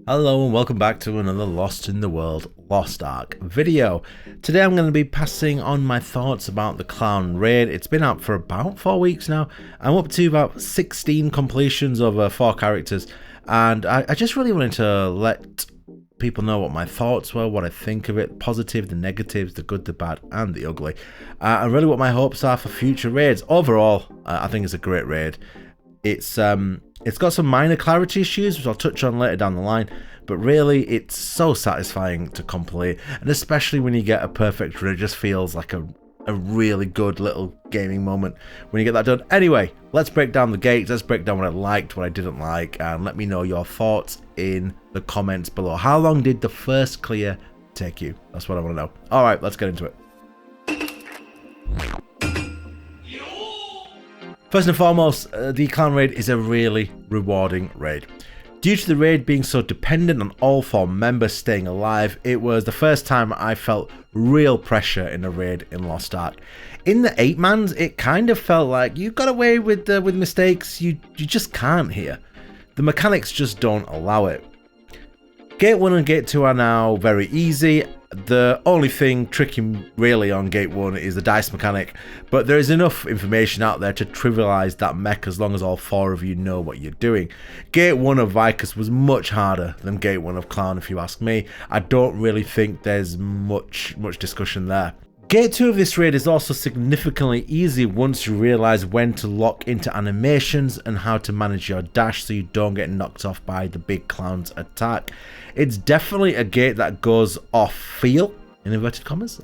Hello and welcome back to another Lost in the World Lost Ark video. Today I'm going to be passing on my thoughts about the Clown Raid. It's been out for about 4 weeks now. I'm up to about 16 completions over 4 characters, and I just really wanted to let people know what my thoughts were, what I think of it, the positive, the negatives, the good, the bad, and the ugly, and really what my hopes are for future raids. Overall, I think it's a great raid. It's got some minor clarity issues, which I'll touch on later down the line, but really it's so satisfying to complete, and especially when you get a perfect raid, it just feels like a really good little gaming moment when you get that done. Anyway, let's break down the gates, let's break down what I liked, what I didn't like, and let me know your thoughts in the comments below. How long did the first clear take you? That's what I want to know. Alright, let's get into it. First and foremost, the Clown Raid is a really rewarding raid. Due to the raid being so dependent on all 4 members staying alive, it was the first time I felt real pressure in a raid in Lost Ark. In the 8-mans, it kind of felt like you got away with mistakes, you just can't here. The mechanics just don't allow it. Gate 1 and Gate 2 are now very easy. The only thing tricky really on Gate 1 is the dice mechanic, but there is enough information out there to trivialize that mech as long as all 4 of you know what you're doing. Gate 1 of Vicus was much harder than Gate 1 of Clown, if you ask me. I don't really think there's much discussion there. Gate 2 of this raid is also significantly easy once you realise when to lock into animations and how to manage your dash so you don't get knocked off by the big clown's attack. It's definitely a gate that goes off feel, in inverted commas,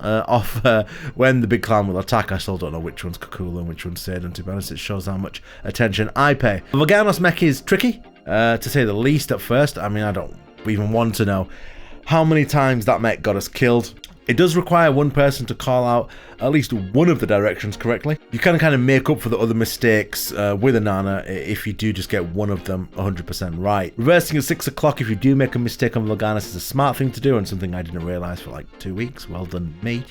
when the big clown will attack. I still don't know which one's Kekul and which one's Saydon, to be honest. It shows how much attention I pay. Volganos mech is tricky, to say the least at first. I mean, I don't even want to know how many times that mech got us killed. It does require one person to call out at least one of the directions correctly. You can kind of make up for the other mistakes with a Nana if you do just get one of them 100% right. Reversing at 6 o'clock if you do make a mistake on Volganos is a smart thing to do, and something I didn't realise for like 2 weeks. Well done me.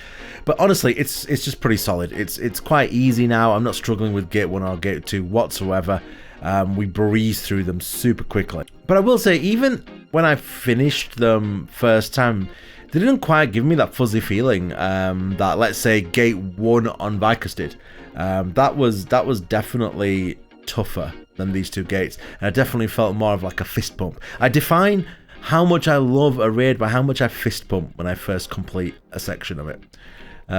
But honestly, it's just pretty solid. It's quite easy now. I'm not struggling with Gate 1 or Gate 2 whatsoever. We breeze through them super quickly. But I will say, even when I finished them first time, they didn't quite give me that fuzzy feeling that, let's say, Gate 1 on Vicus did. That was definitely tougher than these 2 gates, and I definitely felt more of like a fist pump. I define how much I love a raid by how much I fist pump when I first complete a section of it.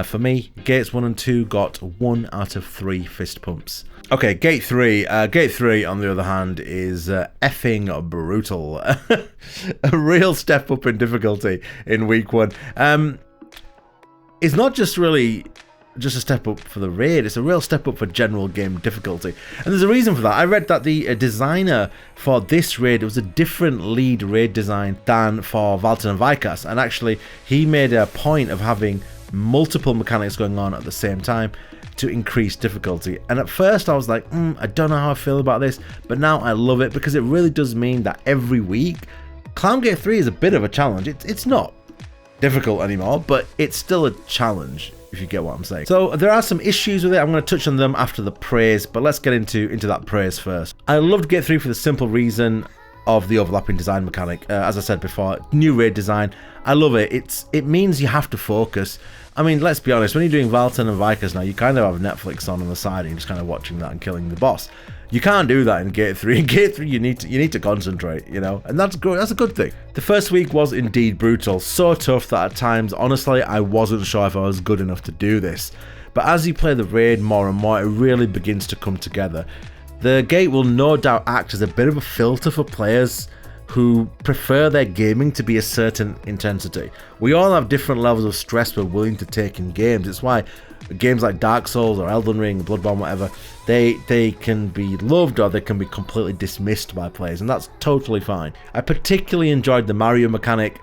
For me, Gates 1 and 2 got 1 out of 3 fist pumps. Okay, Gate 3. Gate 3, on the other hand, is effing brutal. A real step up in difficulty in week 1. It's not just really just a step up for the raid, it's a real step up for general game difficulty. And there's a reason for that. I read that the designer for this raid was a different lead raid design than for Valten and Vicus, and actually he made a point of having multiple mechanics going on at the same time to increase difficulty. And at first I was like, I don't know how I feel about this, but now I love it because it really does mean that every week Clown Gate 3 is a bit of a challenge. It's not difficult anymore, but it's still a challenge, if you get what I'm saying. So there are some issues with it. I'm going to touch on them after the praise, but let's get into that praise first. I loved Gate 3 for the simple reason of the overlapping design mechanic. As I said before, new raid design, I love it. It means you have to focus. I mean, let's be honest, when you're doing Valten and Vicus now, you kind of have Netflix on the side and you're just kind of watching that and killing the boss. You can't do that in Gate 3. In Gate 3, you need to concentrate, you know, and that's good. That's a good thing. The first week was indeed brutal, so tough that at times, honestly, I wasn't sure if I was good enough to do this. But as you play the raid more and more, it really begins to come together. The gate will no doubt act as a bit of a filter for players who prefer their gaming to be a certain intensity. We all have different levels of stress we're willing to take in games. It's why games like Dark Souls or Elden Ring, Bloodborne, whatever, they can be loved or they can be completely dismissed by players, and that's totally fine. I particularly enjoyed the Mario mechanic,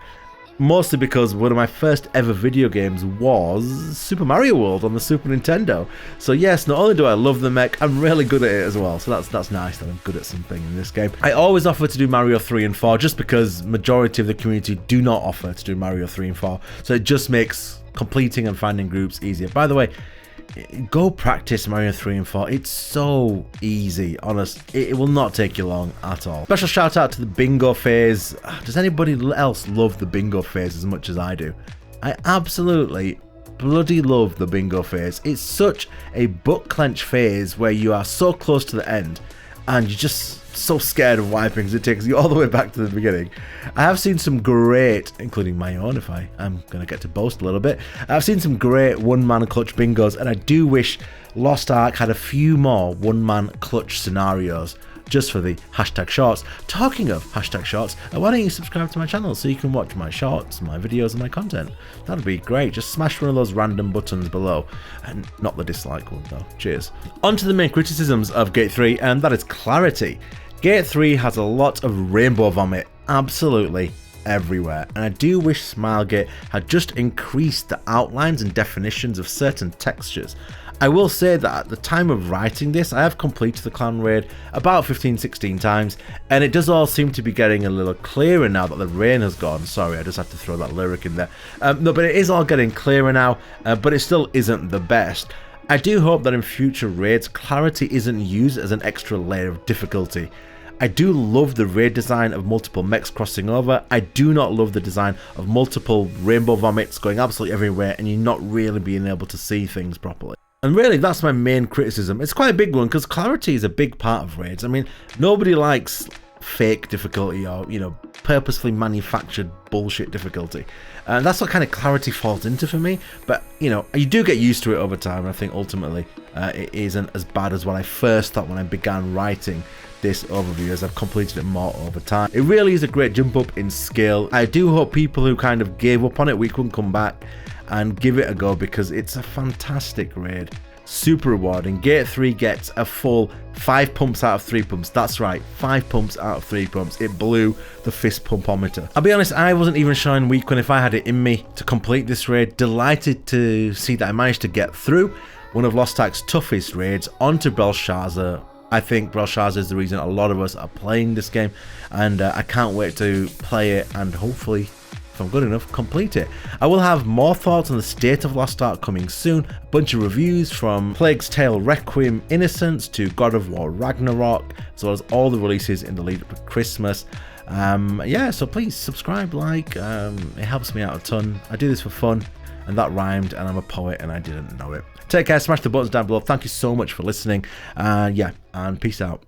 mostly because one of my first ever video games was Super Mario World on the Super Nintendo. So yes, not only do I love the mech, I'm really good at it as well. So that's nice that I'm good at something in this game. I always offer to do Mario 3 and 4 just because majority of the community do not offer to do Mario 3 and 4. So it just makes completing and finding groups easier. By the way, go practice Mario 3 and 4. It's so easy, honest. It will not take you long at all. Special shout out to the bingo phase. Does anybody else love the bingo phase as much as I do? I absolutely bloody love the bingo phase. It's such a butt clench phase where you are so close to the end and you're just so scared of wiping because it takes you all the way back to the beginning. I have seen some great, including my own, if I'm going to get to boast a little bit, I've seen some great one-man clutch bingos, and I do wish Lost Ark had a few more one-man clutch scenarios just for the hashtag shorts. Talking of hashtag shorts, why don't you subscribe to my channel so you can watch my shorts, my videos, and my content? That'd be great. Just smash one of those random buttons below, and not the dislike one though. Cheers. On to the main criticisms of Gate 3, and that is clarity. Gate 3 has a lot of rainbow vomit absolutely everywhere, and I do wish Smilegate had just increased the outlines and definitions of certain textures. I will say that at the time of writing this, I have completed the clan raid about 15-16 times, and it does all seem to be getting a little clearer now that the rain has gone. Sorry, I just had to throw that lyric in there. No, but it is all getting clearer now, but it still isn't the best. I do hope that in future raids, clarity isn't used as an extra layer of difficulty. I do love the raid design of multiple mechs crossing over. I do not love the design of multiple rainbow vomits going absolutely everywhere and you're not really being able to see things properly. And really, that's my main criticism. It's quite a big one because clarity is a big part of raids. I mean, nobody likes fake difficulty or, you know, purposefully manufactured bullshit difficulty. And that's what kind of clarity falls into for me. But, you know, you do get used to it over time. I think ultimately it isn't as bad as what I first thought when I began writing this overview, as I've completed it more over time. It really is a great jump up in skill. I do hope people who kind of gave up on it, we couldn't come back and give it a go, because it's a fantastic raid. Super rewarding. Gate 3 gets a full 5 pumps out of 3 pumps. That's right, 5 pumps out of 3 pumps. It blew the fist pumpometer. I'll be honest, I wasn't even sure in week 1 if I had it in me to complete this raid. Delighted to see that I managed to get through one of Lost Ark's toughest raids onto Belshazzar. I think Belshazzar is the reason a lot of us are playing this game, and I can't wait to play it and hopefully, if I'm good enough, complete it. I will have more thoughts on the state of Lost Ark coming soon. A bunch of reviews from Plague's Tale Requiem Innocence to God of War Ragnarok, as well as all the releases in the lead up to Christmas. Yeah, so please subscribe, like, it helps me out a ton. I do this for fun, and that rhymed, and I'm a poet and I didn't know it. Take care, smash the buttons down below. Thank you so much for listening. Yeah, and peace out.